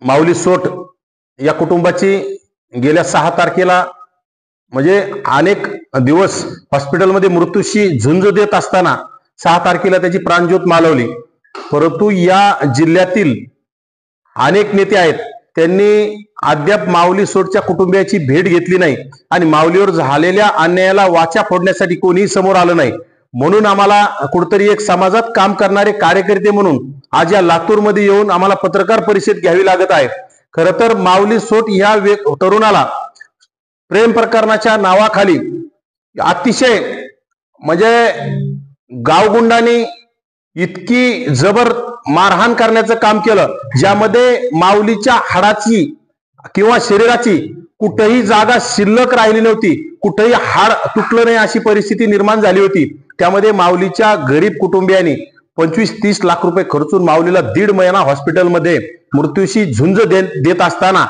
माऊली सोट या कुटुंबाची गेल्या 6 तारखेला म्हणजे अनेक दिवस हॉस्पिटलमध्ये मृत्यूशी झुंज देत असताना 6 तारखेला त्याची प्राणज्योत मालवली. परंतु या जिल्ह्यातील अनेक नेते आहेत, त्यांनी अद्याप माऊली सोटच्या कुटुंबियाची भेट घेतली नाही आणि माऊलीवर झालेल्या अन्यायाला वाचा फोडण्यासाठी कोणीही समोर आलं नाही. म्हणून आम्हाला कुठेतरी एक समाजात काम करणारे कार्यकर्ते म्हणून आज या लातूरमध्ये येऊन आम्हाला पत्रकार परिषद घ्यावी लागत आहे. खरं तर माऊली सोट या तरुणाला प्रेम प्रकरणाच्या नावाखाली अतिशय म्हणजे गावगुंडांनी इतकी जबर मारहाण करण्याचं काम केलं, ज्यामध्ये माऊलीच्या हाडाची किंवा शरीराची कुठेही जागा शिल्लक राहिली नव्हती, कुठेही हाड तुटलं नाही अशी परिस्थिती निर्माण झाली होती. त्यामध्ये माऊलीच्या गरीब कुटुंबियांनी 25-30 लाख रुपये खर्चून माऊलीला 1.5 महिना हॉस्पिटलमध्ये मृत्यूशी झुंज देत असताना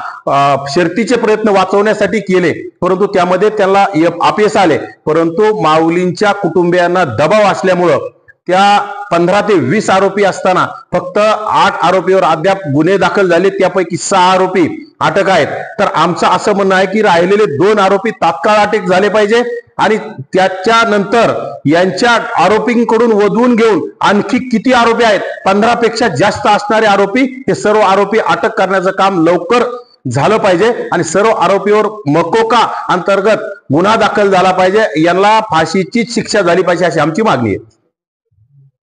शर्तीचे प्रयत्न वाचवण्यासाठी केले, परंतु त्यामध्ये त्याला अपयश आले. परंतु माऊलींच्या कुटुंबियांना दबाव असल्यामुळं त्या 15 ते 20 आरोपी असताना फक्त 8 आरोपीवर अद्याप गुन्हे दाखल झाले, त्यापैकी 6 आरोपी अटक आहेत. तर आमचं असं म्हणणं आहे की राहिलेले 2 आरोपी तात्काळ अटक झाले पाहिजे आणि त्याच्यानंतर यांच्या आरोपींकडून वधवून घेऊन आणखी किती आरोपी आहेत, 15 पेक्षा जास्त असणारे आरोपी, हे सर्व आरोपी अटक करण्याचं काम लवकर झालं पाहिजे आणि सर्व आरोपीवर मकोका अंतर्गत गुन्हा दाखल झाला पाहिजे, यांना फाशीची शिक्षा झाली पाहिजे अशी आमची मागणी आहे.